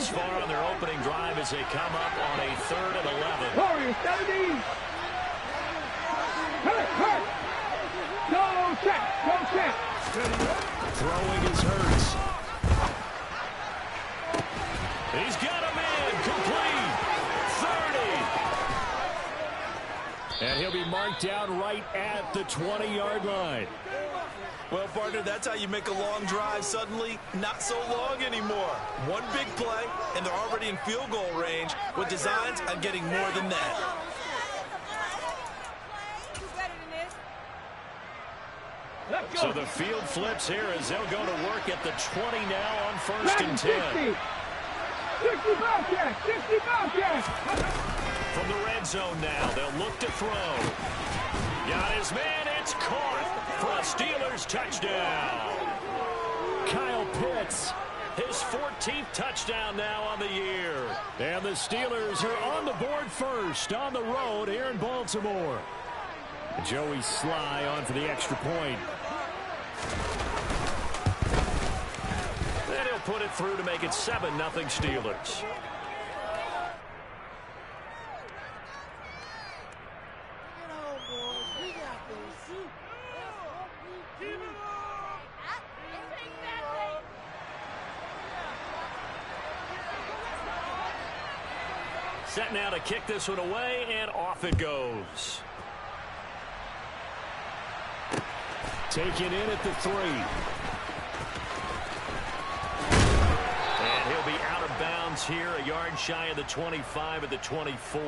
this far on their opening drive as they come up on a 3rd and 11. Warriors, 70. Hurt. Go check. Throwing is Hurts. He's got him in. Complete. 30. And he'll be marked down right at the 20-yard line. Well, partner, that's how you make a long drive suddenly not so long anymore. One big play, and they're already in field goal range with designs on getting more than that. So the field flips here as they'll go to work at the 20 now on 1st and 10. 60 Bobcats. From the red zone now, they'll look to throw. Got his man, it's caught for a Steelers touchdown. Kyle Pitts, his 14th touchdown now on the year. And the Steelers are on the board first on the road here in Baltimore. Joey Sly on for the extra point. Then he'll put it through to make it 7-0 Steelers. Set now to kick this one away, and off it goes. Taken in at the 3. And he'll be out of bounds here, a yard shy of the 25 at the 24.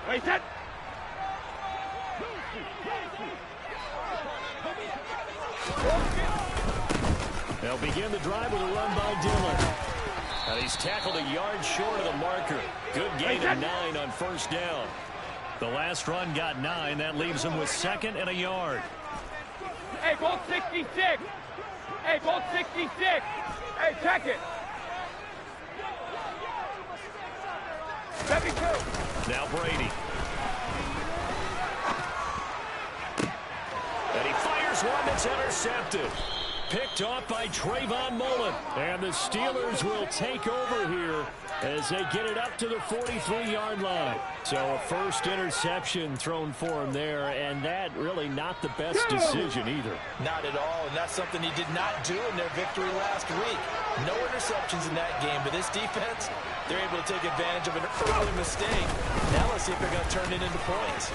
Wait, set. They'll begin the drive with a run by Dillon. And he's tackled a yard short of the marker. Good gain of 9 on 1st down. The last run got 9. That leaves him with 2nd and a yard. Hey, ball 66. Hey, check it. 72. Now Brady. And he fires one that's intercepted. Picked off by Trayvon Mullen. And the Steelers will take over here as they get it up to the 43-yard line. So a first interception thrown for him there, and that really not the best decision either. Not at all, and that's something he did not do in their victory last week. No interceptions in that game, but this defense, they're able to take advantage of an early mistake. Now let's see if they're going to turn it into points.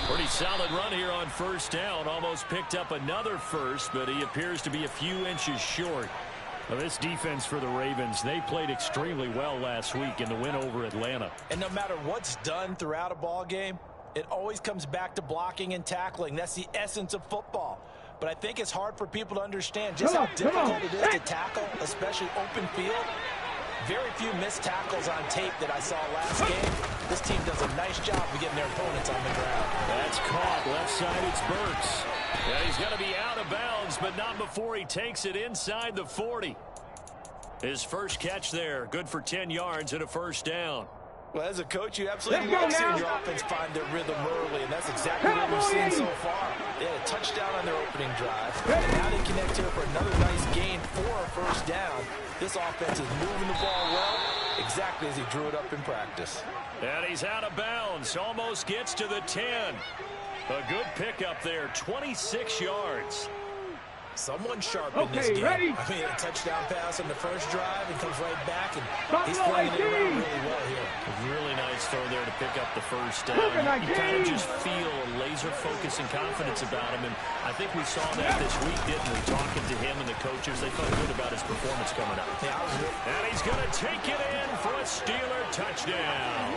Pretty solid run here on 1st down. Almost picked up another first, but he appears to be a few inches short. Now, this defense for the Ravens, they played extremely well last week in the win over Atlanta. And no matter what's done throughout a ball game, it always comes back to blocking and tackling. That's the essence of football. But I think it's hard for people to understand just how difficult it is to tackle, especially open field. Very few missed tackles on tape that I saw last game. This team does a nice job of getting their opponents on the ground. That's caught. Left side, it's Burks. Yeah, he's going to be out of bounds, but not before he takes it inside the 40. His first catch there, good for 10 yards and a 1st down. Well, as a coach, you absolutely love seeing your offense find their rhythm early, and that's exactly what we've seen so far. They had a touchdown on their opening drive, and now they connect here for another nice gain for a 1st down. This offense is moving the ball well, exactly as he drew it up in practice. And he's out of bounds, almost gets to the 10. A good pickup there, 26 yards. Someone sharp in this game. Ready? I mean, a touchdown pass on the first drive and comes right back, and he's playing it around really well here. A really nice throw there to pick up the 1st down. You kind of just feel a laser focus and confidence about him, and I think we saw that this week, didn't we? Talking to him and the coaches, they felt good about his performance coming up. Yeah, and he's going to take it in for a Steeler touchdown.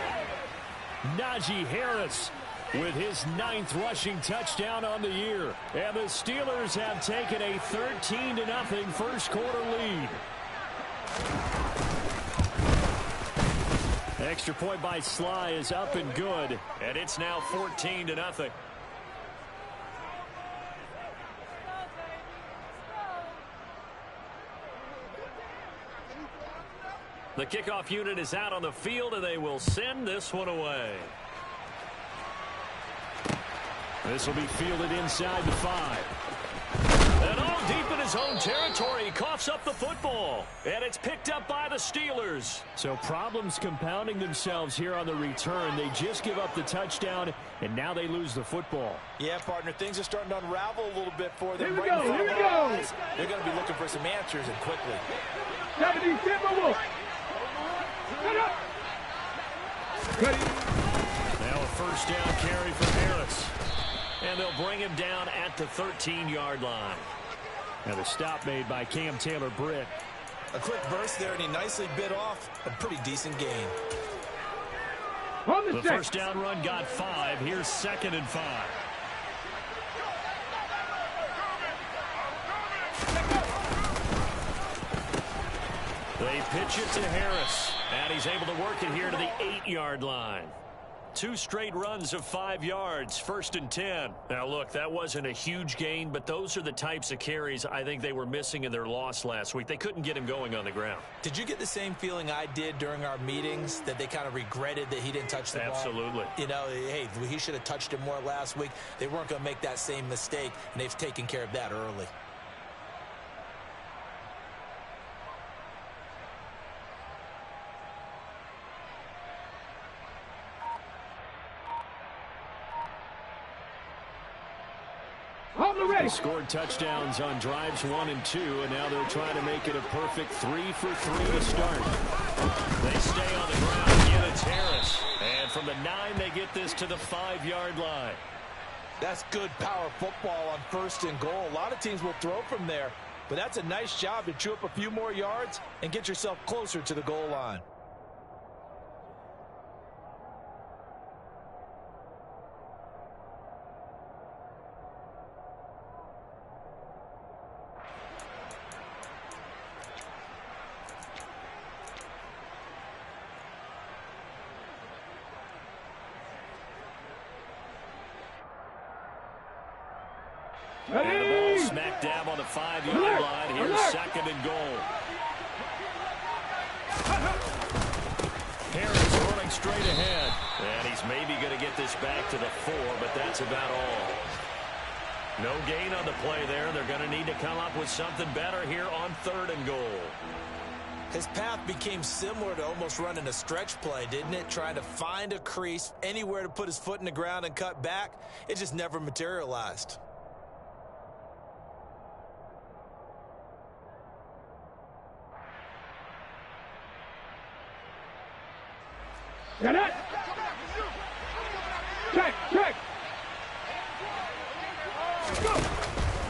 Najee Harris with his 9th rushing touchdown on the year. And the Steelers have taken a 13-0 first quarter lead. Extra point by Sly is up and good. And it's now 14-0. The kickoff unit is out on the field, and they will send this one away. This will be fielded inside the 5. And all deep in his own territory, he coughs up the football. And it's picked up by the Steelers. So problems compounding themselves here on the return. They just give up the touchdown, and now they lose the football. Yeah, partner, things are starting to unravel a little bit for them. Here we go, here we go. They're going to be looking for some answers, and quickly. 70, Timberwolves. Now a first down carry from Harris. And they'll bring him down at the 13-yard line. And the stop made by Cam Taylor-Britt. A quick burst there, and he nicely bit off a pretty decent gain. The first down run got 5. Here's 2nd and 5. They pitch it to Harris. And he's able to work it here to the 8-yard line. 2 straight runs of 5 yards, 1st and 10. Now, look, that wasn't a huge gain, but those are the types of carries I think they were missing in their loss last week. They couldn't get him going on the ground. Did you get the same feeling I did during our meetings, that they kind of regretted that he didn't touch the ball? Absolutely. You know, hey, he should have touched it more last week. They weren't going to make that same mistake, and they've taken care of that early. They scored touchdowns on drives 1 and 2, and now they're trying to make it a perfect 3 for 3 to start. They stay on the ground. Again, it's Harris. And from the 9, they get this to the 5-yard line. That's good power football on 1st and goal. A lot of teams will throw from there, but that's a nice job to chew up a few more yards and get yourself closer to the goal line. And the ball smack dab on the 5-yard line. Here's 2nd and goal. Harris running straight ahead. And he's maybe going to get this back to the 4, but that's about all. No gain on the play there. They're going to need to come up with something better here on 3rd and goal. His path became similar to almost running a stretch play, didn't it? Trying to find a crease, anywhere to put his foot in the ground and cut back. It just never materialized. Get it! Check!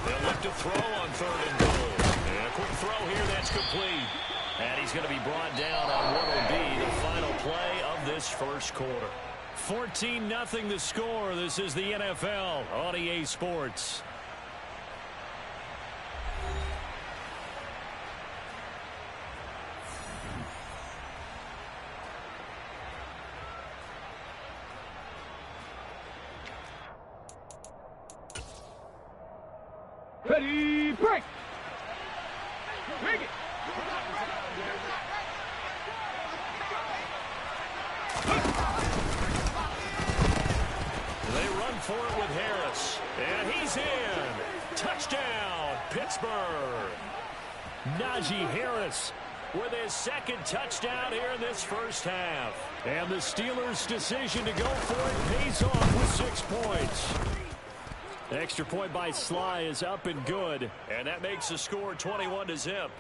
They'll look to throw on 3rd and goal. And a quick throw here, that's complete. And he's going to be brought down on what will be the final play of this first quarter. 14-0 the score. This is the NFL on EA Sports. Ready, break! Break it! They run for it with Harris. And he's in. Touchdown, Pittsburgh. Najee Harris with his 2nd touchdown here in this first half. And the Steelers' decision to go for it pays off with 6 points. Extra point by Sly is up and good. And that makes the score 21-0.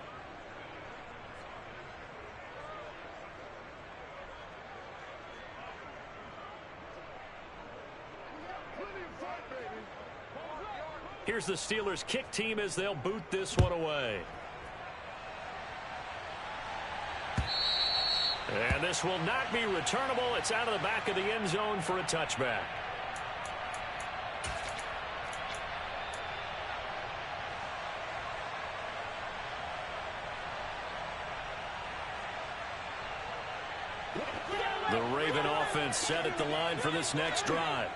Here's the Steelers' kick team as they'll boot this one away. And this will not be returnable. It's out of the back of the end zone for a touchback. The Raven offense set at the line for this next drive.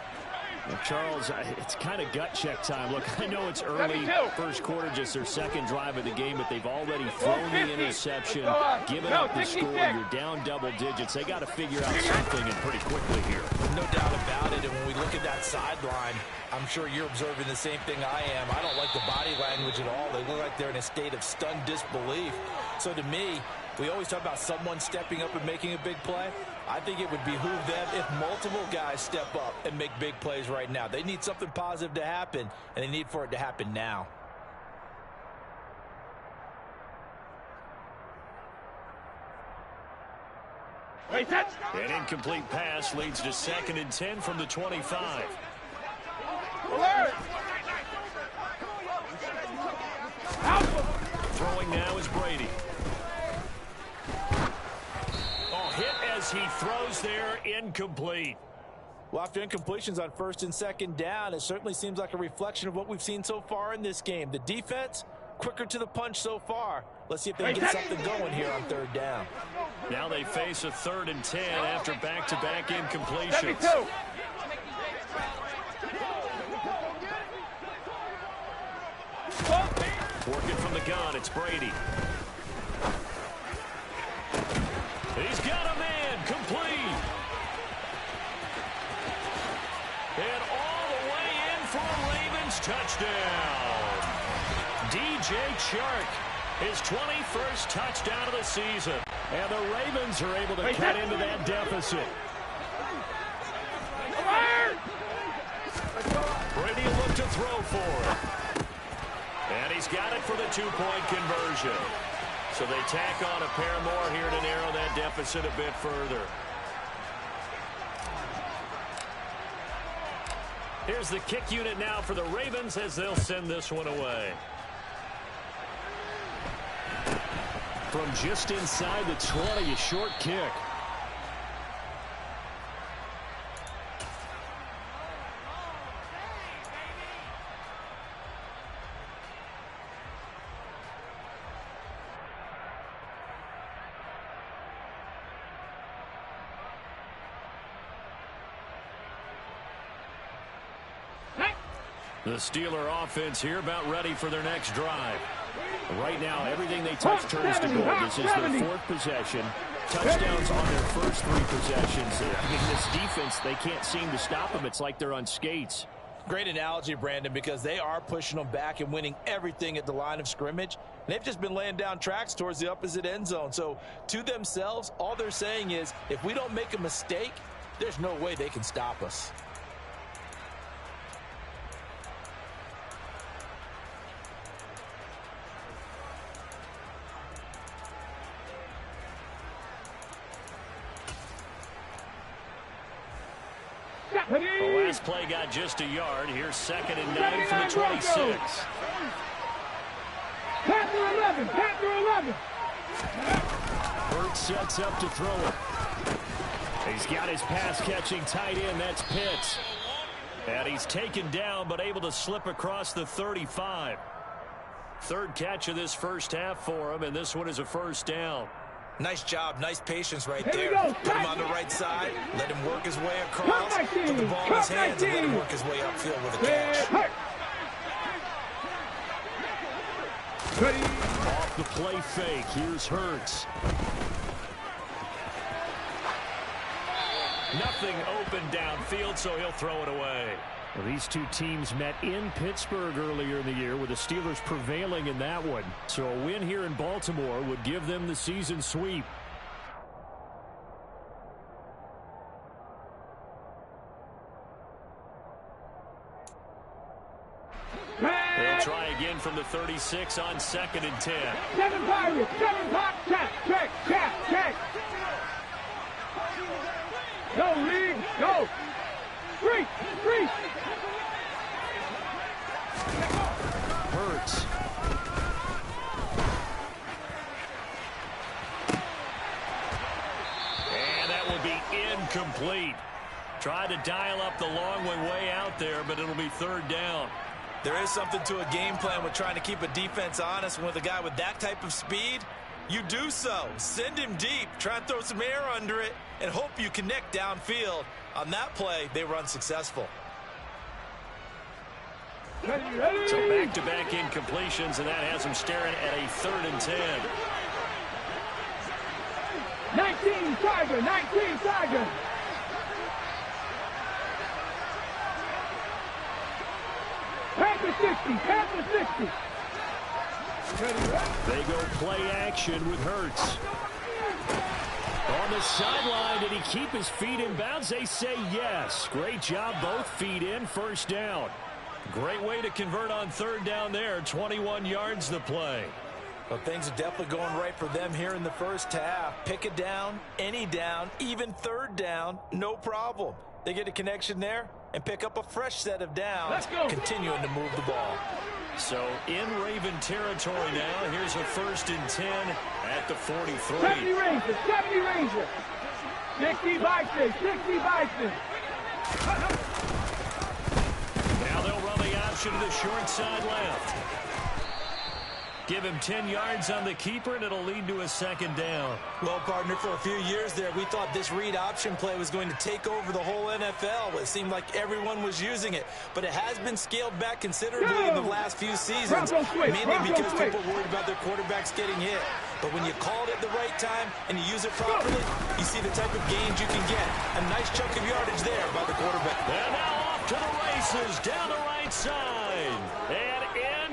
Well, Charles, it's kind of gut check time. Look, I know it's early, first quarter, just their second drive of the game, but they've already thrown the interception, given up the score. You're down double digits. They got to figure out something, and pretty quickly here. No doubt about it, and when we look at that sideline, I'm sure you're observing the same thing I am. I don't like the body language at all. They look like they're in a state of stunned disbelief. So to me, we always talk about someone stepping up and making a big play. I think it would behoove them if multiple guys step up and make big plays right now. They need something positive to happen, and they need for it to happen now. An incomplete pass leads to 2nd and 10 from the 25. Throwing now is Brady. Hit as he throws there, incomplete. Well, after incompletions on 1st and 2nd down, it certainly seems like a reflection of what we've seen so far in this game. The defense, quicker to the punch so far. Let's see if they can get something going here on 3rd down. Now they face a 3rd and 10 after back-to-back incompletions. Working from the gun, it's Brady. He's got a man, complete. And all the way in for a Ravens touchdown. DJ Chark, his 21st touchdown of the season. And the Ravens are able to cut into that deficit. Brady will look to throw for it. And he's got it for the 2-point conversion. So they tack on a pair more here to narrow that deficit a bit further. Here's the kick unit now for the Ravens as they'll send this one away. From just inside the 20, a short kick. The Steeler offense here about ready for their next drive. Right now, everything they touch turns to gold. This is their 4th possession. Touchdowns on their first 3 possessions. I mean, this defense, they can't seem to stop them. It's like they're on skates. Great analogy, Brandon, because they are pushing them back and winning everything at the line of scrimmage. And they've just been laying down tracks towards the opposite end zone. So to themselves, all they're saying is, if we don't make a mistake, there's no way they can stop us. The last play got just a yard. Here's 2nd and 9 from the 26. Pass 11. Pass 11. Burt sets up to throw it. He's got his pass-catching tight end. That's Pitts. And he's taken down, but able to slip across the 35. 3rd catch of this first half for him, and this one is a 1st down. Nice job, nice patience right there. Put him on the right side, let him work his way across, put the ball in his hands, and let him work his way upfield with a catch. Off the play fake, here's Hurts. Nothing open downfield, so he'll throw it away. Well, these two teams met in Pittsburgh earlier in the year, with the Steelers prevailing in that one. So a win here in Baltimore would give them the season sweep. They'll try again from the 36 on 2nd and 10. 7 Pirates, 7 pop, check. Go, Lee, go. Three. Hurts. And that will be incomplete. Tried to dial up the long one way out there, but it'll be 3rd down. There is something to a game plan with trying to keep a defense honest. With a guy with that type of speed, you do so. Send him deep, try and throw some air under it, and hope you connect downfield. On that play, they were unsuccessful. So back-to-back incompletions, and that has him staring at a 3rd and 10. 19 Tiger, 19 Tiger. Panther 60, Panther 60. They go play action with Hurts. On the sideline, did he keep his feet in bounds? They say yes. Great job, both feet in, 1st down. Great way to convert on 3rd down there. 21 yards the play. Well, things are definitely going right for them here in the first half. Pick a down, any down, even 3rd down, no problem. They get a connection there and pick up a fresh set of downs, Let's go. continuing to move the ball. So in Raven territory now, here's a 1st and 10 at the 43. 70 Ranger, 70 Ranger. 60 Bison, 60 Bison. Now they'll run the option to the short side left. Give him 10 yards on the keeper, and it'll lead to a 2nd down. Well, partner, for a few years there, we thought this read option play was going to take over the whole NFL. It seemed like everyone was using it, but it has been scaled back considerably in the last few seasons, mainly because people are worried about their quarterbacks getting hit. But when you call it at the right time and you use it properly, you see the type of gains you can get. A nice chunk of yardage there by the quarterback. And now off to the races, down the right side, and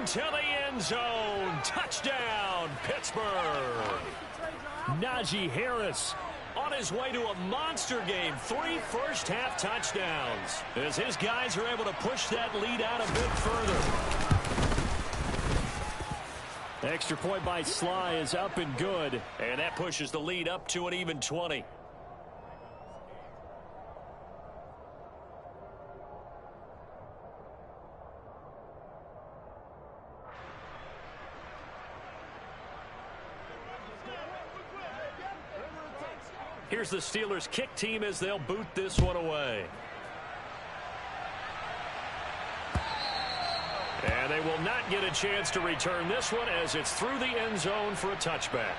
into the end zone. Touchdown, Pittsburgh. Najee Harris on his way to a monster game. 3 first-half touchdowns as his guys are able to push that lead out a bit further. Extra point by Sly is up and good, and that pushes the lead up to an even 20. Here's the Steelers' kick team as they'll boot this one away. And they will not get a chance to return this one as it's through the end zone for a touchback.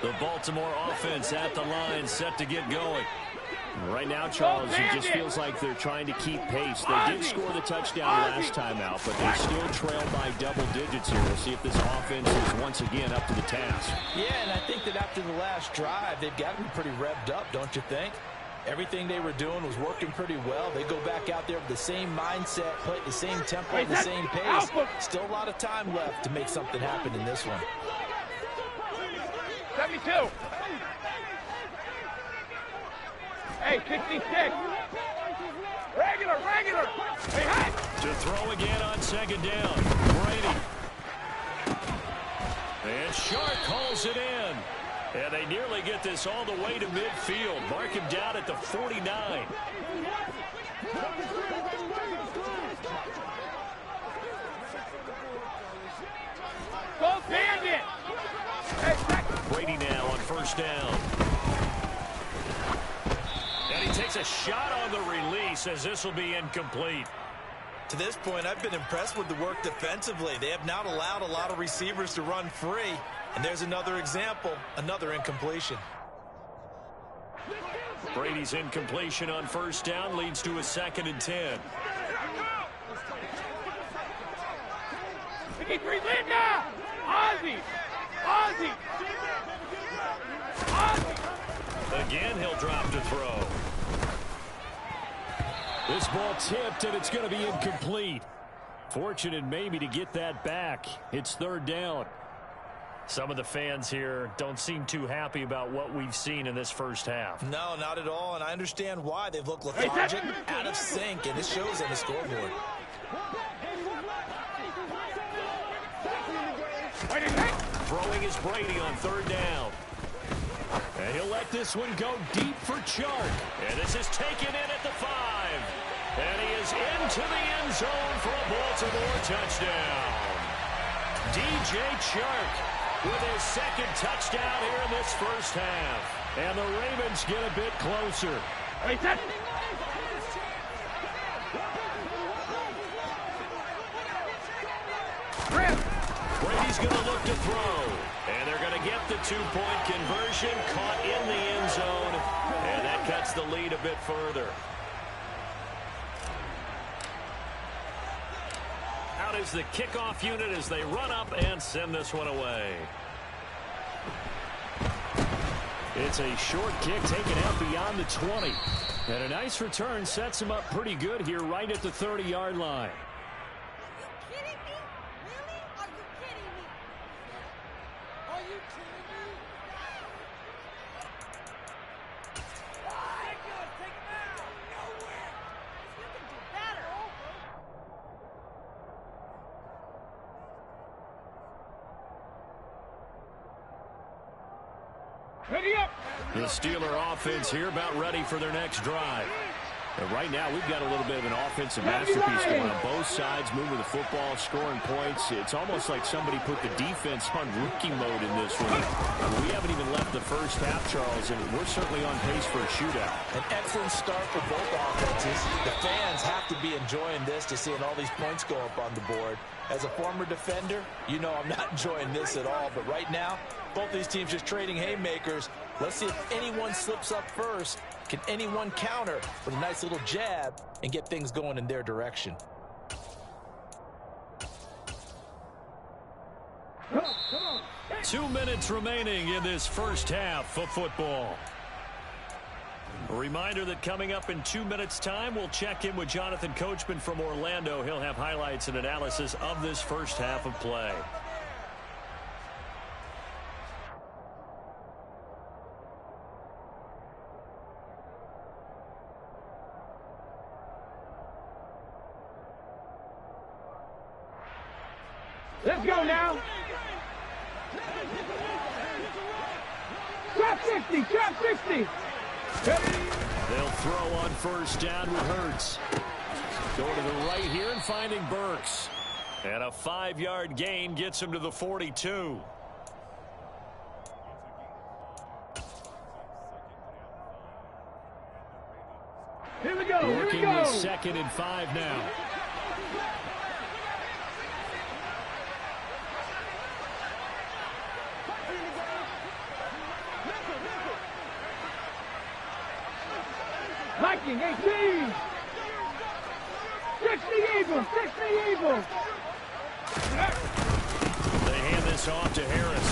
The Baltimore offense at the line, set to get going. Right now, Charles, it just feels like they're trying to keep pace. They did score the touchdown last time out, but they still trail by double digits here. We'll see if this offense is once again up to the task. Yeah, and I think that after the last drive, they've got to be pretty revved up, don't you think? Everything they were doing was working pretty well. They go back out there with the same mindset, play at the same tempo, the same pace. Still a lot of time left to make something happen in this one. 72. Hey, 66. Regular. Hey, hey. To throw again on 2nd down. Brady. And Shark calls it in. And they nearly get this all the way to midfield. Mark him down at the 49. Go Bandit. Hey, Brady now on 1st down. And he takes a shot on the release as this will be incomplete. To this point, I've been impressed with the work defensively. They have not allowed a lot of receivers to run free. And there's another example, another incompletion. Brady's incompletion on 1st down leads to a 2nd and 10. 53 Linda. Ozzy. Again, he'll drop to throw. This ball tipped, and it's going to be incomplete. Fortunate maybe to get that back. It's 3rd down. Some of the fans here don't seem too happy about what we've seen in this first half. No, not at all, and I understand why. They've looked lethargic, out of sync, and it shows on the scoreboard. Throwing is Brady on 3rd down. And he'll let this one go deep for Chark. And this is taken in at the 5. And he is into the end zone for a Baltimore touchdown. DJ Chark with his 2nd touchdown here in this first half. And the Ravens get a bit closer. Hey, set. Brady's going to look to throw. And they're going to get the two-point conversion. Caught in the end zone. And that cuts the lead a bit further. Out is the kickoff unit as they run up and send this one away. It's a short kick taken out beyond the 20. And a nice return sets him up pretty good here right at the 30-yard line. Ready up. The Steeler offense here about ready for their next drive. And right now, we've got a little bit of an offensive masterpiece going on both sides, moving the football, scoring points. It's almost like somebody put the defense on rookie mode in this one. We haven't even left the first half, Charles, and we're certainly on pace for a shootout. An excellent start for both offenses. The fans have to be enjoying this, to seeing all these points go up on the board. As a former defender, you know I'm not enjoying this at all. But right now, both these teams just trading haymakers. Let's see if anyone slips up first. Can anyone counter with a nice little jab and get things going in their direction? 2 minutes remaining in this first half of football. A reminder that coming up in 2 minutes' time, we'll check in with Jonathan Coachman from Orlando. He'll have highlights and analysis of this first half of play. Let's go now. Trap 60, trap 60. They'll throw on first down with Hurts. Going to the right here and finding Burks. And a 5-yard gain gets him to the 42. Here we go, here we Working go. with 2nd and 5 now. Viking 18. 60 evil, 60 evil. They hand this off to Harris.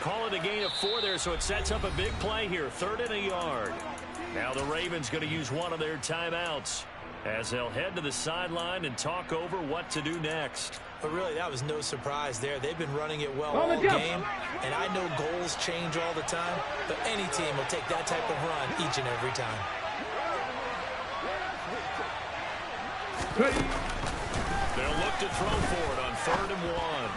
Call it a gain of 4 there, so it sets up a big play here. 3rd and a yard. Now the Ravens going to use one of their timeouts as they'll head to the sideline and talk over what to do next. But really, that was no surprise there. They've been running it well all game, and I know goals change all the time, but any team will take that type of run each and every time. They'll look to throw for it on 3rd and 1.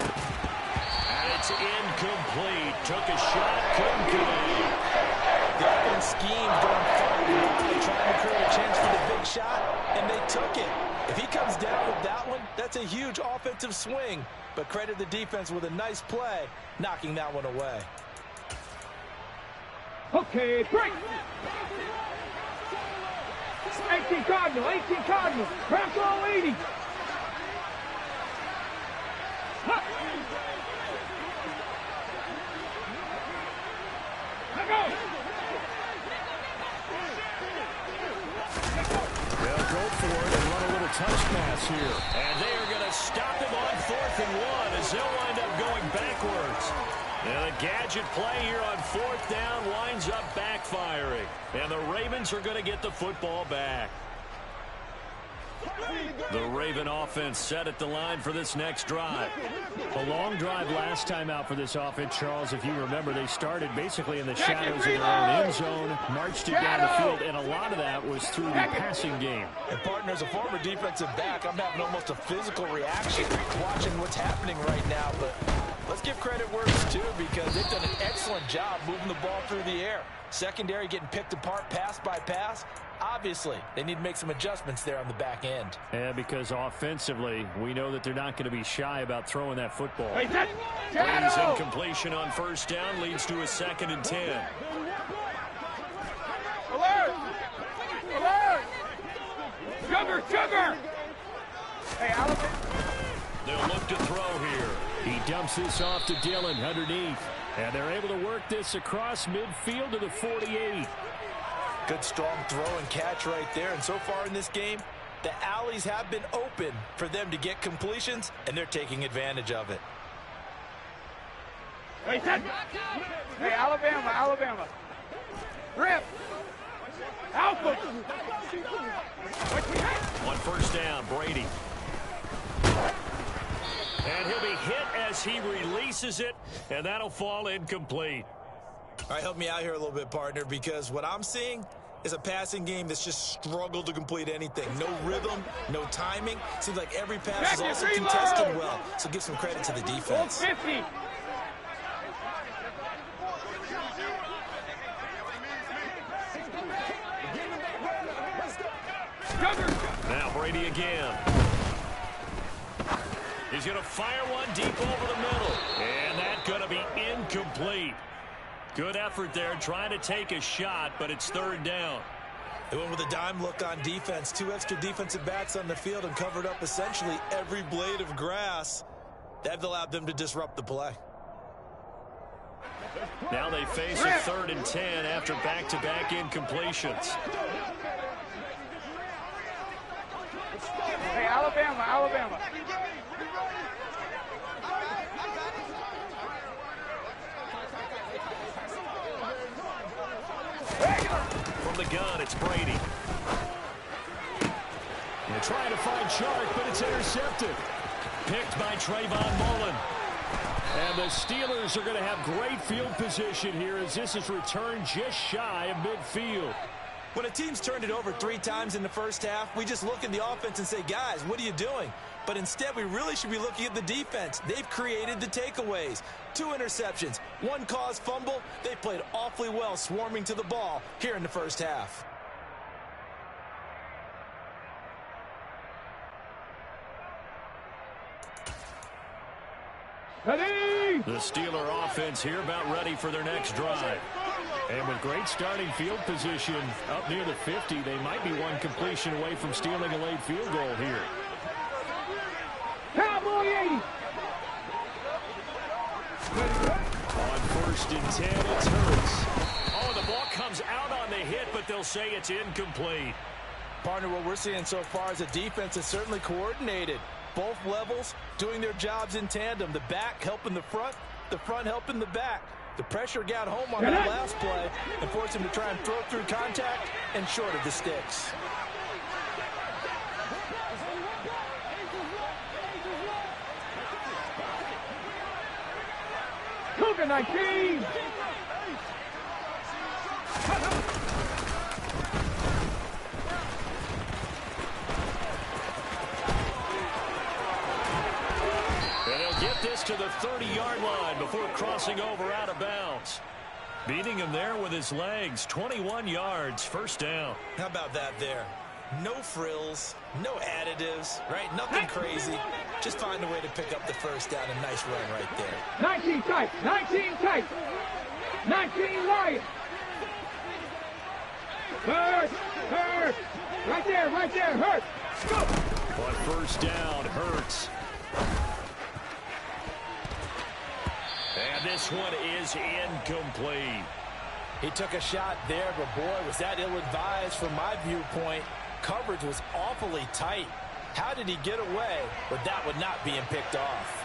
And it's incomplete. Took a shot, couldn't connect. The offense schemed going forward and wide, trying to create a chance for the big shot, and they took it. If he comes down with that one, that's a huge offensive swing. But credit the defense with a nice play, knocking that one away. Okay, break. 18 Cardinal, 18 Cardinal. Crack all 80. Huh. Let go. They'll go for it and run a little touch pass here. And they are going to stop him on 4th and 1 as they'll wind up going backwards. And a gadget play here on 4th down winds up backfiring. And the Ravens are going to get the football back. The Raven offense set at the line for this next drive. A long drive last time out for this offense, Charles. If you remember, they started basically in the shadows of their own end zone, marched it down the field, and a lot of that was through the passing game. And partner, as a former defensive back, I'm having almost a physical reaction watching what's happening right now. But Let's give credit where it's due because they've done an excellent job moving the ball through the air. Secondary getting picked apart pass by pass. Obviously, they need to make some adjustments there on the back end. Yeah, because offensively, we know that they're not going to be shy about throwing that football. Shadow! Brings incompletion on first down, leads to a 2nd and 10. Alert! Alert! Sugar! Sugar! Hey, Alabama. They'll look to throw here. He dumps this off to Dillon underneath. And they're able to work this across midfield to the 48. Good strong throw and catch right there. And so far in this game, the alleys have been open for them to get completions, and they're taking advantage of it. Hey, Alabama, Alabama. Rip. Alpha. On first down, Brady. And he'll be hit as he releases it, and that'll fall incomplete. All right, help me out here a little bit, partner, because what I'm seeing is a passing game that's just struggled to complete anything. No rhythm, no timing. Seems like every pass is also contested well, so give some credit to the defense. 50. Now Brady again. He's going to fire one deep over the middle. And that's going to be incomplete. Good effort there trying to take a shot, but it's 3rd down. They went with a dime look on defense. 2 extra defensive backs on the field and covered up essentially every blade of grass. That allowed them to disrupt the play. Now they face a 3rd and 10 after back-to-back incompletions. Hey, Alabama, Alabama. From the gun, it's Brady. They're trying to find Chark, but it's intercepted. Picked by Trayvon Mullen. And the Steelers are going to have great field position here as this is returned just shy of midfield. When a team's turned it over 3 times in the first half, we just look at the offense and say, guys, what are you doing? But instead, we really should be looking at the defense. They've created the takeaways. 2 interceptions, 1 caused fumble. They played awfully well swarming to the ball here in the first half. The Steeler offense here about ready for their next drive. And with great starting field position up near the 50, they might be 1 completion away from stealing a late field goal here. Cowboy 80. On 1st and 10, it's Hurts. Oh, the ball comes out on the hit, but they'll say it's incomplete. Partner, what we're seeing so far is a defense that's certainly coordinated. Both levels doing their jobs in tandem. The back helping the front helping the back. The pressure got home on that last play and forced him to try and throw through contact and short of the sticks. Cougar 19. Get this to the 30-yard line before crossing over out of bounds. Beating him there with his legs. 21 yards, 1st down. How about that there? No frills, no additives, right? Nothing crazy. Just find a way to pick up the 1st down. A nice run right there. 19 tight. 19 tight. 19 light. Hurt. Hurt. Right there. Right there. Hurt. Go. On 1st down, Hurts. And this one is incomplete. He took a shot there, but boy, was that ill-advised from my viewpoint. Coverage was awfully tight. How did he get away with that one not being picked off?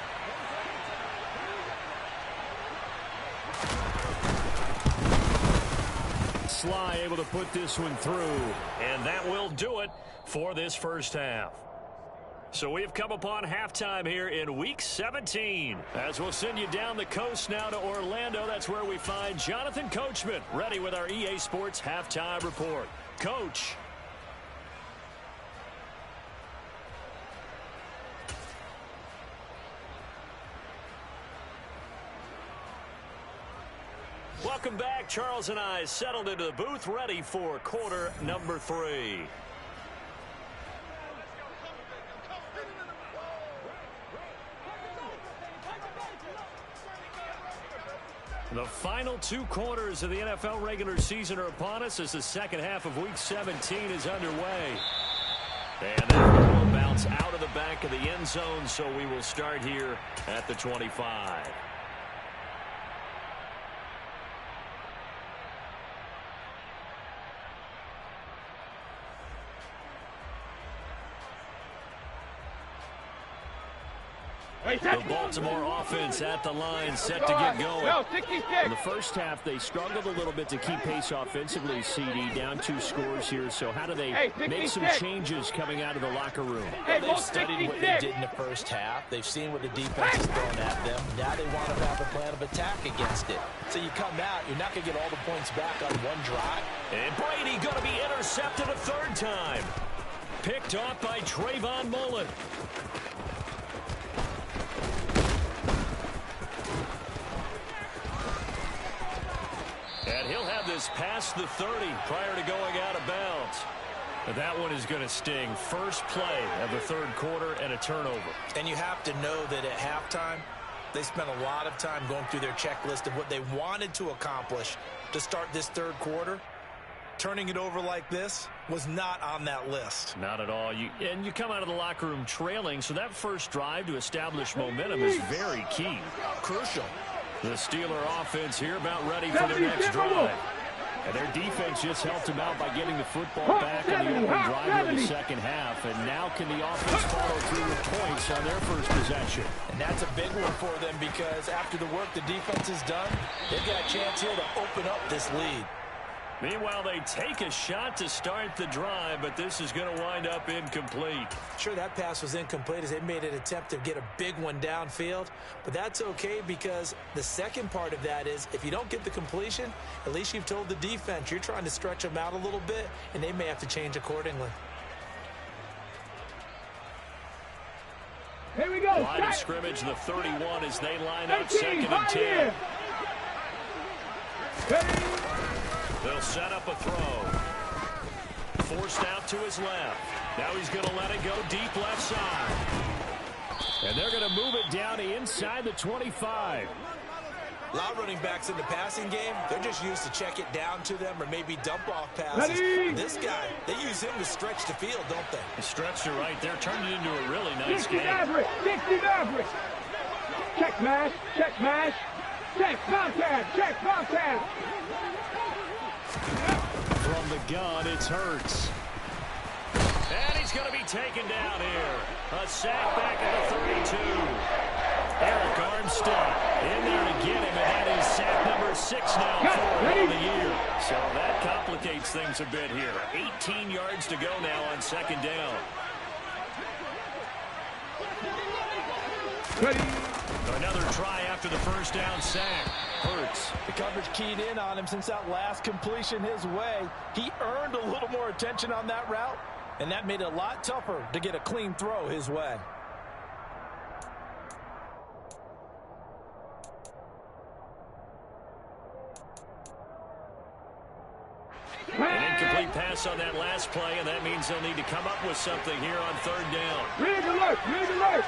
Sly able to put this one through. And that will do it for this first half. So we have come upon halftime here in Week 17. As we'll send you down the coast now to Orlando. That's where we find Jonathan Coachman ready with our EA Sports Halftime Report. Coach. Welcome back. Charles and I settled into the booth, ready for quarter number 3. The final 2 quarters of the NFL regular season are upon us as the second half of Week 17 is underway. And that will bounce out of the back of the end zone, so we will start here at the 25. The Baltimore offense at the line, set to get going. In the first half, they struggled a little bit to keep pace offensively, CD, down 2 scores here. So how do they make some changes coming out of the locker room? They've studied what they did in the first half. They've seen what the defense is throwing at them. Now they want to have a plan of attack against it. So you come out, you're not going to get all the points back on one drive. And Brady going to be intercepted a 3rd time. Picked off by Trayvon Mullen. And he'll have this past the 30 prior to going out of bounds. But that one is going to sting. First play of the 3rd quarter and a turnover. And you have to know that at halftime, they spent a lot of time going through their checklist of what they wanted to accomplish to start this 3rd quarter. Turning it over like this was not on that list. Not at all. And you come out of the locker room trailing, so that first drive to establish momentum is very key. Crucial. The Steeler offense here about ready for their next drive. And their defense just helped them out by getting the football back on the opening drive of the second half. And now can the offense follow through with points on their first possession? And that's a big one for them because after the work the defense has done, they've got a chance here to open up this lead. Meanwhile, they take a shot to start the drive, but this is going to wind up incomplete. Sure, that pass was incomplete as they made an attempt to get a big one downfield, but that's okay because the second part of that is if you don't get the completion, at least you've told the defense you're trying to stretch them out a little bit, and they may have to change accordingly. Here we go. Line of scrimmage, the 31 as they line up 2nd and 10. They'll set up a throw. Forced out to his left. Now he's going to let it go deep left side. And they're going to move it down to inside the 25. A lot of running backs in the passing game, they're just used to check it down to them or maybe dump off passes. This guy, they use him to stretch the field, don't they? The stretch to right there turned it into a really nice game. Average, 60 average. Check mash, check mash. Check contact, check contact. From the gun, it's Hurts. And he's going to be taken down here. A sack back at the 32. Eric Armstead in there to get him, and that is sack number 6 now for him on the year. So that complicates things a bit here. 18 yards to go now on 2nd down. Another try after the first down sack. Hurts. The coverage keyed in on him since that last completion his way. He earned a little more attention on that route, and that made it a lot tougher to get a clean throw his way. An incomplete pass on that last play, and that means they'll need to come up with something here on 3rd down. Rig alert, rig alert.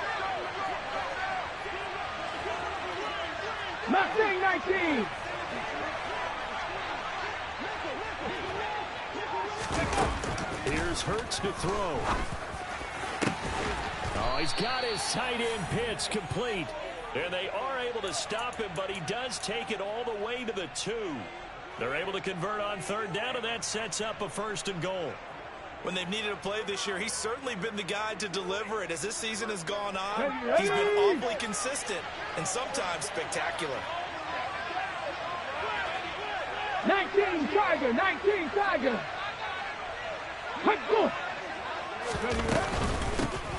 Mustang 19. Here's Hurts to throw. Oh, he's got his tight end pitch complete. And they are able to stop him, but he does take it all the way to the 2. They're able to convert on 3rd down, and that sets up a 1st and goal. When they've needed a play this year, he's certainly been the guy to deliver it. As this season has gone on, he's been awfully consistent and sometimes spectacular. 19 Tiger, 19 Tiger.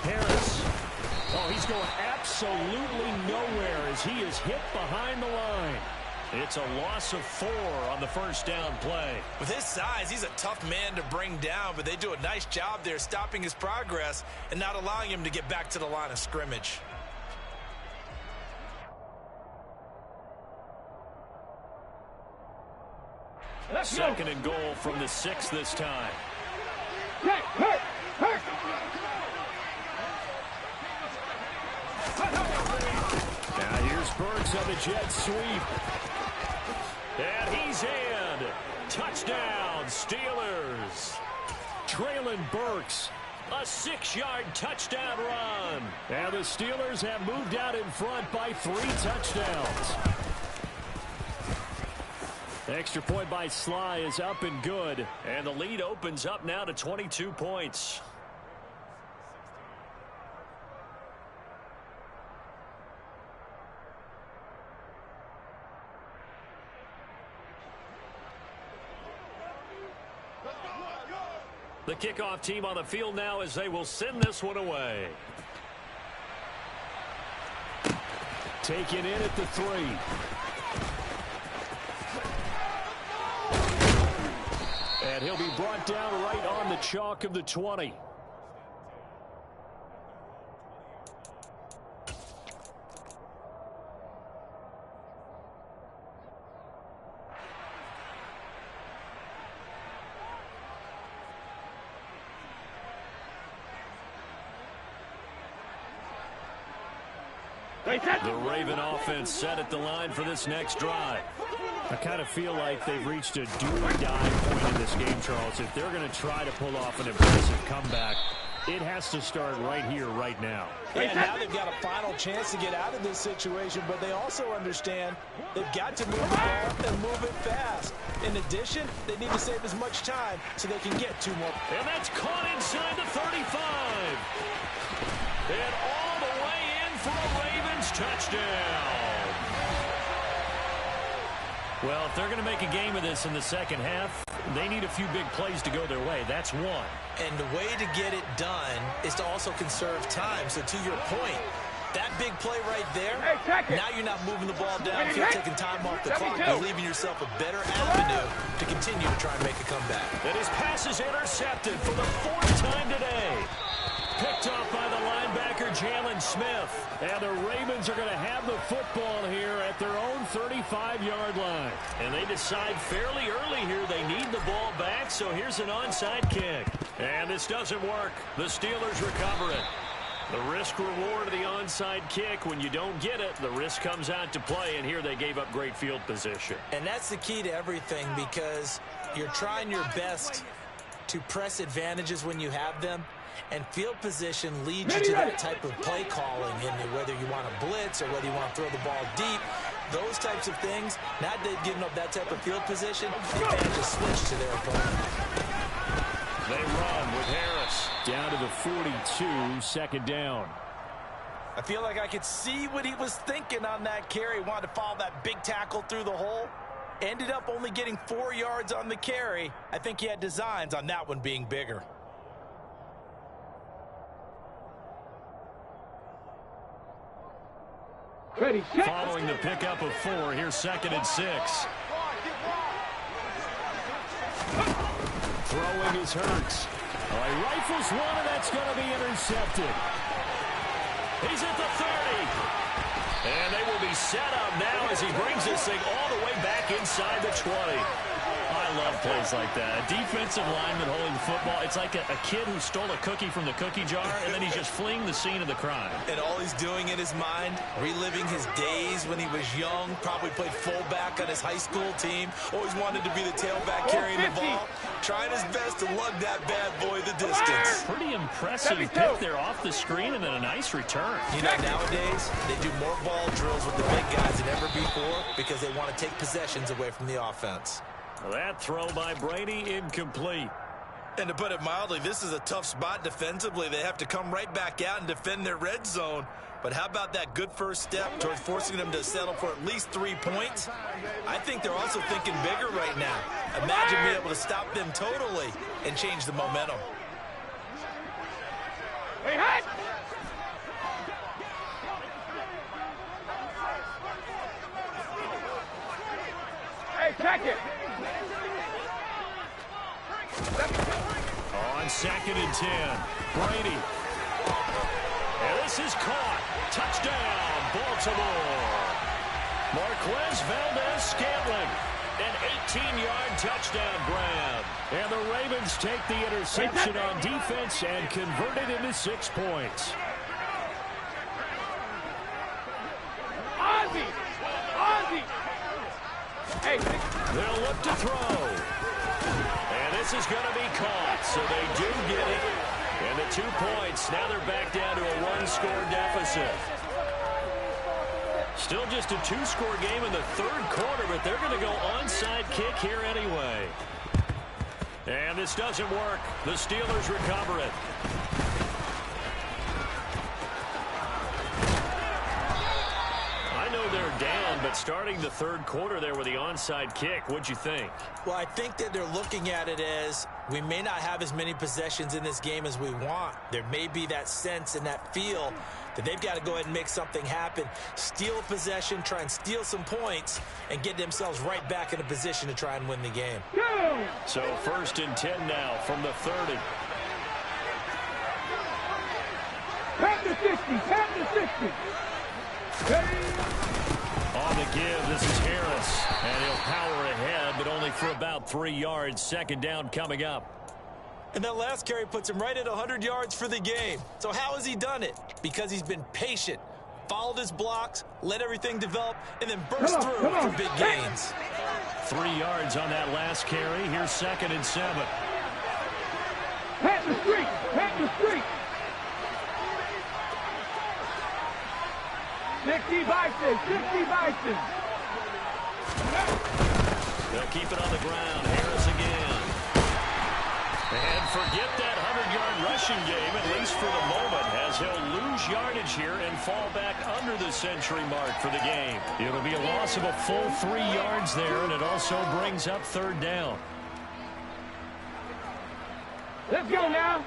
Harris. Oh, he's going absolutely nowhere as he is hit behind the line. It's a loss of 4 on the first down play. With his size, he's a tough man to bring down, but they do a nice job there stopping his progress and not allowing him to get back to the line of scrimmage. Second and goal from the 6 this time. Check, hurt. Now here's Burks on the jet sweep. And he's in. Touchdown, Steelers. Traylon Burks. A 6-yard touchdown run. And the Steelers have moved out in front by 3 touchdowns. The extra point by Sly is up and good. And the lead opens up now to 22 points. The kickoff team on the field now as they will send this one away. Taken in at the 3. And he'll be brought down right on the chalk of the 20. The Raven offense set at the line for this next drive. I kind of feel like they've reached a do-or-die point in this game, Charles. If they're going to try to pull off an impressive comeback, it has to start right here, right now. Yeah, now they've got a final chance to get out of this situation, but they also understand they've got to move the ball and move it fast. In addition, they need to save as much time so they can get 2 more. And that's caught inside the 35. And all the way in for a Ravens touchdown. Well, if they're going to make a game of this in the second half, they need a few big plays to go their way. That's one. And the way to get it done is to also conserve time. So to your point, that big play right there, now you're not moving the ball downfield, taking time off the clock. You're leaving yourself a better avenue to continue to try and make a comeback. And his pass is intercepted for the 4th time today. Picked off by the linebacker, Jalen Smith. And the Ravens are going to have the football here at their own 35-yard line. And they decide fairly early here they need the ball back, so here's an onside kick. And this doesn't work. The Steelers recover it. The risk-reward of the onside kick, when you don't get it, the risk comes out to play, and here they gave up great field position. And that's the key to everything, because you're trying your best to press advantages when you have them. And field position leads you to that type of play calling, and whether you want to blitz or whether you want to throw the ball deep, those types of things. Now that they've given up that type of field position, the fans just switch to their opponent. They run with Harris down to the 42, second down. I feel like I could see what he was thinking on that carry. He wanted to follow that big tackle through the hole. Ended up only getting 4 yards on the carry. I think he had designs on that one being bigger. Following the pickup of 4, here's 2nd and 6. Throwing is Hurts. Oh, he rifles one, and that's going to be intercepted. He's at the 30. And they will be set up now as he brings this thing all the way back inside the 20. I love plays like that. A defensive lineman holding the football. It's like a kid who stole a cookie from the cookie jar, and then he's just fleeing the scene of the crime. And all he's doing in his mind, reliving his days when he was young, probably played fullback on his high school team, always wanted to be the tailback carrying the ball, trying his best to lug that bad boy the distance. Pretty impressive pick there off the screen, and then a nice return. You know, nowadays, they do more ball drills with the big guys than ever before because they want to take possessions away from the offense. That throw by Brady incomplete. And to put it mildly, this is a tough spot defensively. They have to come right back out and defend their red zone. But how about that good first step towards forcing them to settle for at least 3 points? I think they're also thinking bigger right now. Imagine being able to stop them totally and change the momentum. Hey, hot! Hey, check it! On 2nd and 10, Brady. And this is caught. Touchdown, Baltimore. Marquez Valdez-Scantling. An 18-yard touchdown grab. And the Ravens take the interception on defense and convert it into 6 points. Ozzy! Ozzy! Hey, they'll look to throw. And this is going to be caught, so they do get it. And the 2 points, now they're back down to a 1-score deficit. Still just a 2-score game in the 3rd quarter, but they're going to go onside kick here anyway. And this doesn't work. The Steelers recover it. I know they're down, but starting the 3rd quarter there with the onside kick, what'd you think? Well, I think that they're looking at it as we may not have as many possessions in this game as we want. There may be that sense and that feel that they've got to go ahead and make something happen, steal a possession, try and steal some points, and get themselves right back in a position to try and win the game. So 1st and 10 now from the 30. Pat the 60, pat the 60. On the give, this is Harris, and he'll power ahead, but only for about 3 yards. 2nd down coming up. And that last carry puts him right at 100 yards for the game. So how has he done it? Because he's been patient, followed his blocks, let everything develop, and then burst through for big gains. 3 yards on that last carry. Here's 2nd and 7. Pat the street, pat the street. 60 Bison, 60 Bison. They'll keep it on the ground. Harris again. And forget that 100-yard rushing game, at least for the moment, as he'll lose yardage here and fall back under the century mark for the game. It'll be a loss of a full 3 yards there, and it also brings up 3rd down. Let's go now.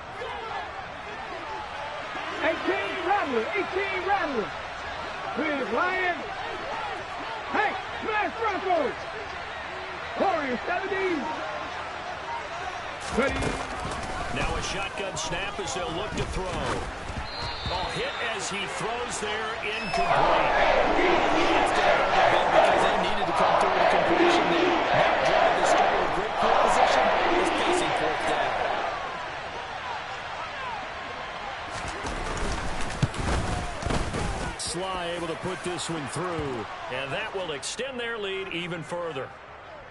18 Rattler, 18 Rattler. With Lion. Hey, smash Broncos. Warriors 70. Ready. Now a shotgun snap as they'll look to throw. Ball hit as he throws there, incomplete. That's going to hurt a bit because they needed to come through with a completion there. Now drive this guy with great field position is facing 4th down. Sly able to put this one through, and that will extend their lead even further.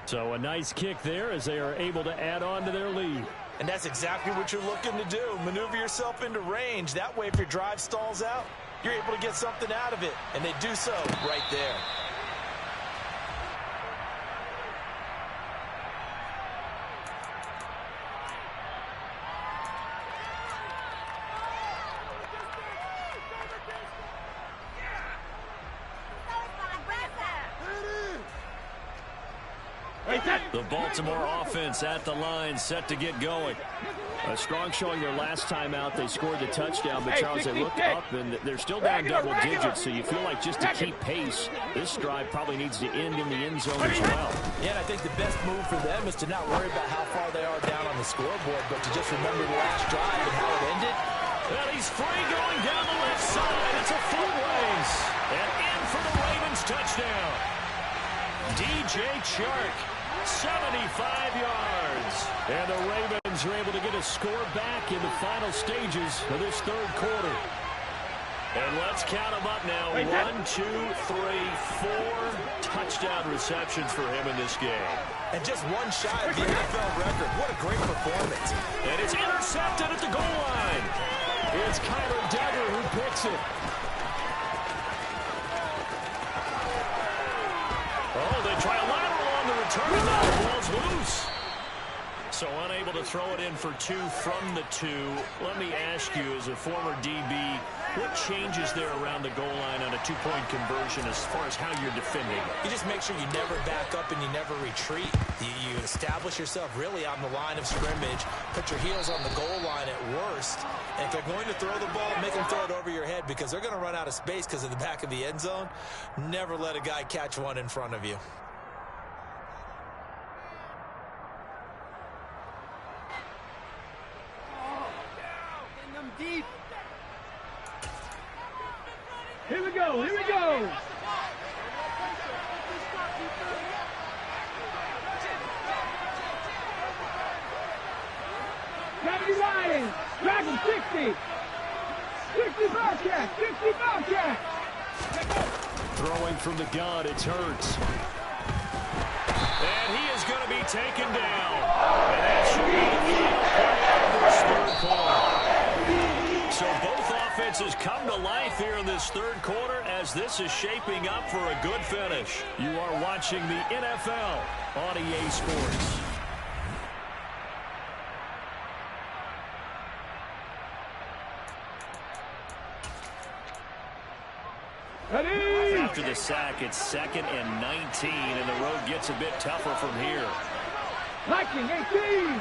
So a nice kick there as they are able to add on to their lead. And that's exactly what you're looking to do. Maneuver yourself into range. That way, if your drive stalls out, you're able to get something out of it. And they do so right there. The Baltimore offense at the line, set to get going. A strong showing their last time out. They scored the touchdown, but Charles, they looked up, and they're still down double digits, so you feel like just to keep pace, this drive probably needs to end in the end zone as well. Yeah, and I think the best move for them is to not worry about how far they are down on the scoreboard, but to just remember the last drive and how it ended. Well, he's free going down the left side. It's a foot race. And in for the Ravens touchdown. DJ Chark. 75 yards. And the Ravens are able to get a score back in the final stages of this 3rd quarter. And let's count them up now. 1, 2, 3, 4 touchdown receptions for him in this game. And just one shy of the NFL record. What a great performance. And it's intercepted at the goal line. It's Kyler Duggar who picks it. Oh, they try a lateral on the return, and now the ball's loose. So unable to throw it in for 2 from the 2. Let me ask you, as a former DB, what changes there around the goal line on a 2-point conversion as far as how you're defending? You just make sure you never back up and you never retreat. You establish yourself really on the line of scrimmage, put your heels on the goal line at worst, and if they're going to throw the ball, make them throw it over your head because they're going to run out of space because of the back of the end zone. Never let a guy catch one in front of you. Deep. Here we go, here we go. 70 Lions. Drag him 60. 60 Bobcat. 60 Bobcat. Throwing from the gun, it's Hurts. And he is going to be taken down. And that should be the final play of this third quarter. So both offenses come to life here in this third quarter as this is shaping up for a good finish. You are watching the NFL on EA Sports. After the sack, it's 2nd and 19, and the road gets a bit tougher from here. Liking 18.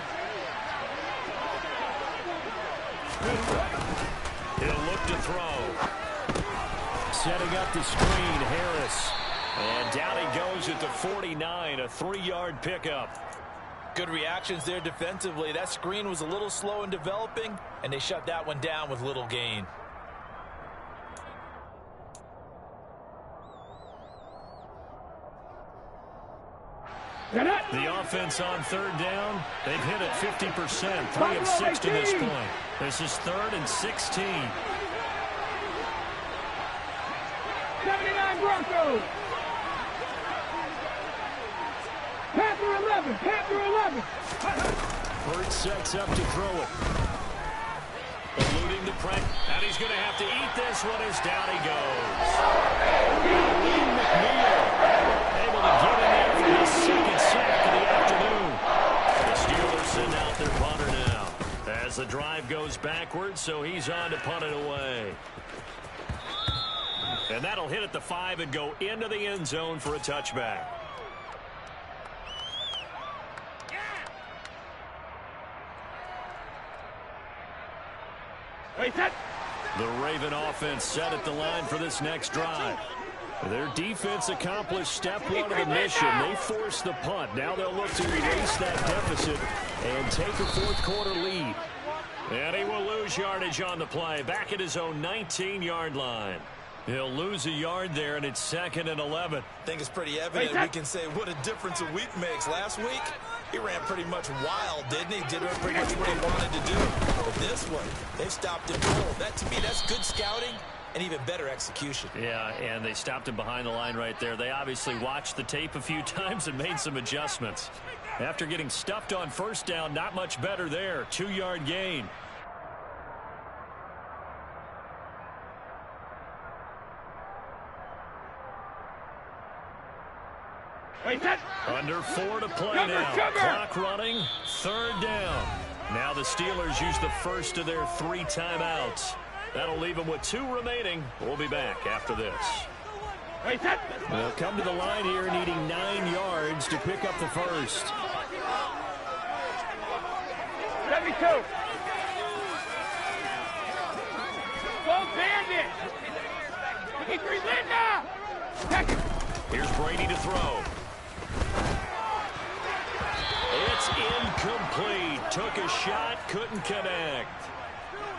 He'll look to throw. Setting up the screen, Harris. And down he goes at the 49, a 3-yard pickup. Good reactions there defensively. That screen was a little slow in developing, and they shut that one down with little gain. The offense on third down, they've hit it 50%, 3 of 6 to this point. This is 3rd and 16. 79 Broncos. Panther 11. Panther 11. Hurts sets up to throw it. Eluding the press, and he's going to have to eat this one as down he goes. Able to get in there for his 2nd sack of the afternoon. The Steelers send out their punter now as the drive goes backwards, so he's on to punt it away. And that'll hit at the 5 and go into the end zone for a touchback. The Raven offense set at the line for this next drive. Their defense accomplished step 1 of the mission. They forced the punt. Now they'll look to erase that deficit and take a 4th quarter lead. And he will lose yardage on the play, back at his own 19-yard line. He'll lose a yard there, and it's 2nd and 11. I think it's pretty evident we can say what a difference a week makes. Last week, he ran pretty much wild, didn't he? Did pretty much what he wanted to do. But this one, they stopped him cold. That, to me, that's good scouting and even better execution. Yeah, and they stopped him behind the line right there. They obviously watched the tape a few times and made some adjustments. After getting stuffed on first down, not much better there. 2-yard gain. Under 4 to play now. Clock running. 3rd down. Now the Steelers use the first of their 3 timeouts. That'll leave them with 2 remaining. We'll be back after this. They'll come to the line here needing 9 yards to pick up the first. 72. Go Bandit. 53 Linda. Here's Brady to throw. It's incomplete. Took a shot, couldn't connect.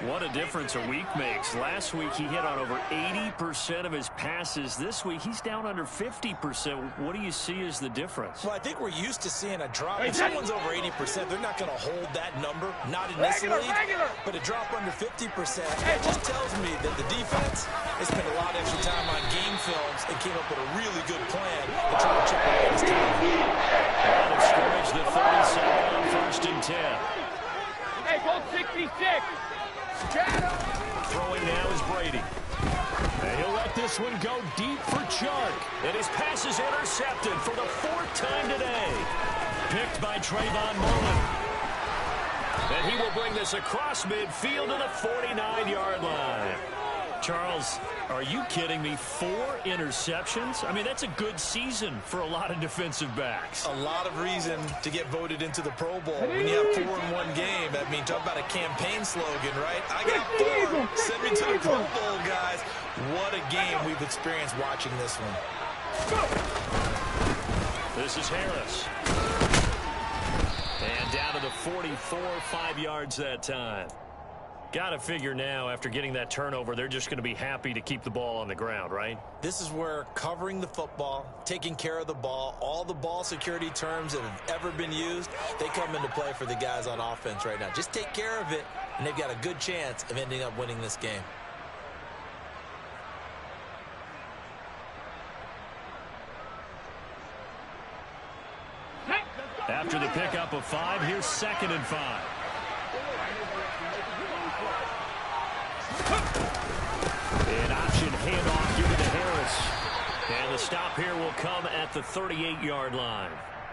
What a difference a week makes. Last week he hit on over 80% of his passes. This week he's down under 50%. What do you see as the difference? Well, I think we're used to seeing a drop. If someone's over 80%, they're not going to hold that number. Not in this league. But a drop under 50%, it just tells me that the defense has spent a lot of extra time on game films and came up with a really good plan to try to chip away his time. Out of scrimmage, the 37 on 1st and 10. Hey, goal 66. Throwing now is Brady. And he'll let this one go deep for Chark. And his pass is intercepted for the 4th time today. Picked by Trayvon Mullen. And he will bring this across midfield to the 49-yard line. Charles, are you kidding me? 4 interceptions? I mean, that's a good season for a lot of defensive backs. A lot of reason to get voted into the Pro Bowl. When you have 4 in one game, I mean, talk about a campaign slogan, right? I got 4. Send me to the Pro Bowl, guys. What a game we've experienced watching this one. This is Harris. And down to the 44, 5 yards that time. Got to figure now, after getting that turnover, they're just going to be happy to keep the ball on the ground, right? This is where covering the football, taking care of the ball, all the ball security terms that have ever been used, they come into play for the guys on offense right now. Just take care of it, and they've got a good chance of ending up winning this game. After the pickup of 5, here's 2nd and 5. An option handoff given to Harris. And the stop here will come at the 38-yard line.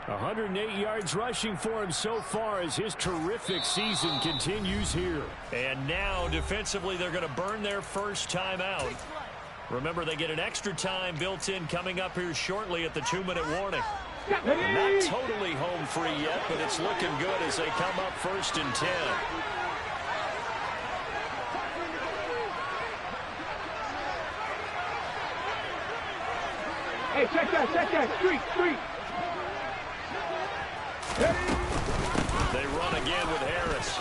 108 yards rushing for him so far as his terrific season continues here. And now, defensively, they're going to burn their first timeout. Remember, they get an extra time built in coming up here shortly at the 2-minute warning. Not totally home free yet, but it's looking good as they come up 1st and 10. Hey, check that, street. They run again with Harris.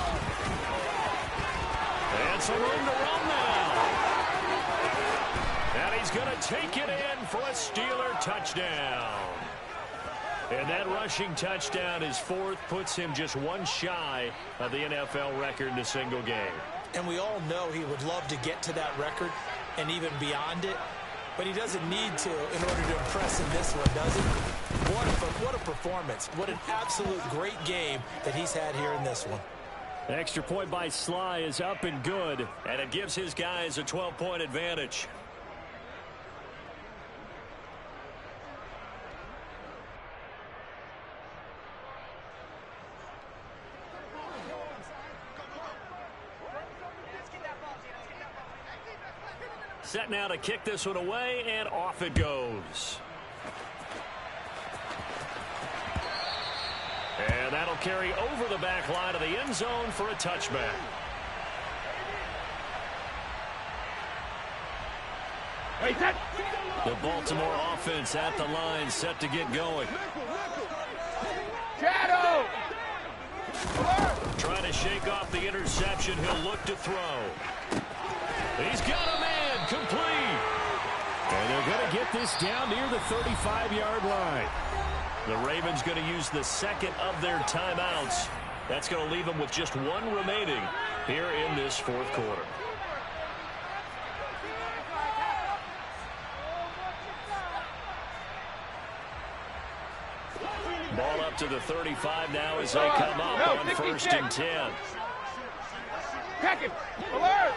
And some room to run now. And he's going to take it in for a Steeler touchdown. And that rushing touchdown is 4th, puts him just one shy of the NFL record in a single game. And we all know he would love to get to that record and even beyond it. But he doesn't need to in order to impress in this one, does he? What a performance. What an absolute great game that he's had here in this one. An extra point by Sly is up and good, and it gives his guys a 12-point advantage. Set now to kick this one away, and off it goes. And that'll carry over the back line of the end zone for a touchback. The Baltimore offense at the line, set to get going. Shadow! Trying to shake off the interception. He'll look to throw. He's got a man, complete. And they're going to get this down near the 35-yard line. The Ravens going to use the 2nd of their timeouts. That's going to leave them with just 1 remaining here in this 4th quarter. Ball up to the 35 now as they come up on 1st and 10. Check it. Alert!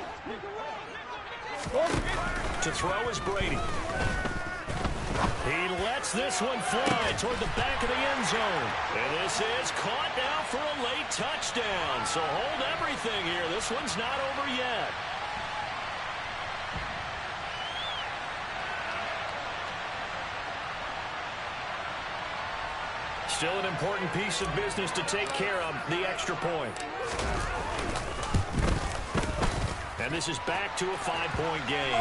To throw is Brady. He lets this one fly toward the back of the end zone. And this is caught now for a late touchdown. So hold everything here. This one's not over yet. Still an important piece of business to take care of, the extra point. And this is back to a 5-point game.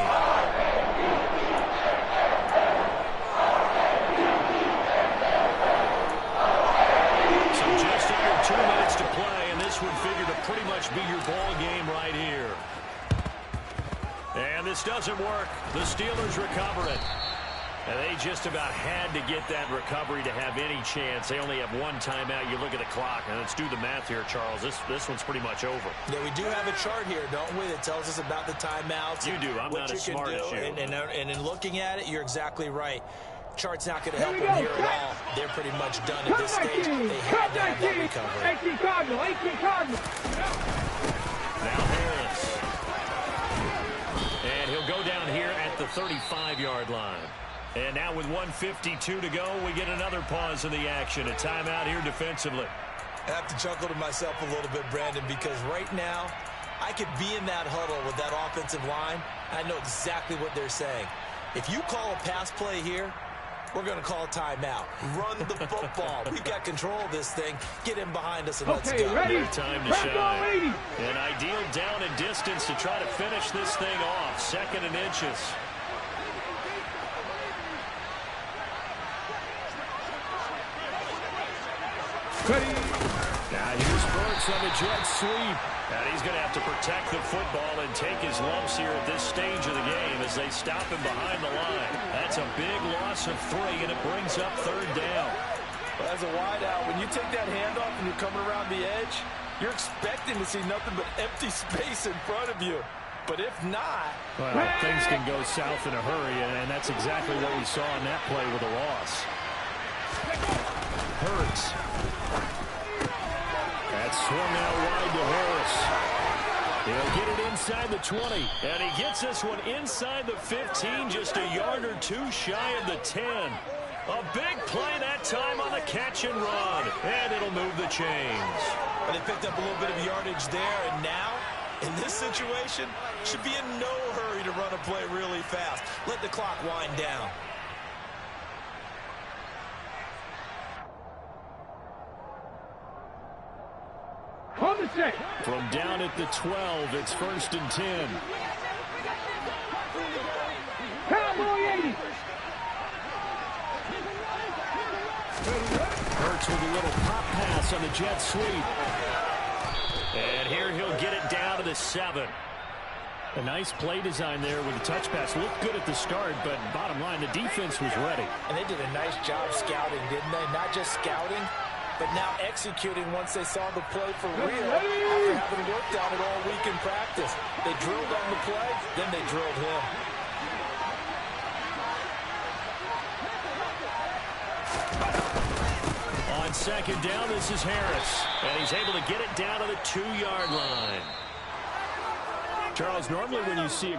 So just under 2 minutes to play, and this would figure to pretty much be your ball game right here. And this doesn't work. The Steelers recover it. And they just about had to get that recovery to have any chance. They only have 1 timeout. You look at the clock, and let's do the math here, Charles. This one's pretty much over. Yeah, we do have a chart here, don't we, that tells us about the timeouts. You do. I'm not as smart as you. And in looking at it, you're exactly right. Chart's not going to help them here at all. They're pretty much done at this stage. They had to have that recovery. 18 Cardinal. Now Harris. And he'll go down here at the 35-yard line. And now with 1:52 to go, we get another pause in the action. A timeout here defensively. I have to chuckle to myself a little bit, Brandon, because right now I could be in that huddle with that offensive line. I know exactly what they're saying. If you call a pass play here, we're going to call a timeout. Run the football. We've got control of this thing. Get in behind us and let's go. Ready? Their time to shine. An ideal down and distance to try to finish this thing off. 2nd and inches. Ready. Now here's Burks on the jet sweep. And he's going to have to protect the football and take his lumps here at this stage of the game as they stop him behind the line. That's a big loss of 3, and it brings up 3rd down. Well, as a wideout, when you take that handoff and you're coming around the edge, you're expecting to see nothing but empty space in front of you. But if not... Well, things can go south in a hurry, and that's exactly what we saw in that play with a loss. Hurts. That's swung out wide to Harris. He'll get it inside the 20, and he gets this one inside the 15, just a yard or 2 shy of the 10. A big play that time on the catch and run, and it'll move the chains. But they picked up a little bit of yardage there, and now, in this situation, should be in no hurry to run a play really fast. Let the clock wind down. On the set. From down at the 12, it's 1st and 10. Cowboy 80. Hurts with a little pop pass on the jet sweep. And here he'll get it down to the 7. A nice play design there with the touch pass. Looked good at the start, but bottom line, the defense was ready. And they did a nice job scouting, didn't they? Not just scouting, but now executing once they saw the play for real after having worked on it all week in practice. They drilled on the play, then they drilled him. On 2nd down, this is Harris. And he's able to get it down to the 2-yard line. Charles, normally when you see a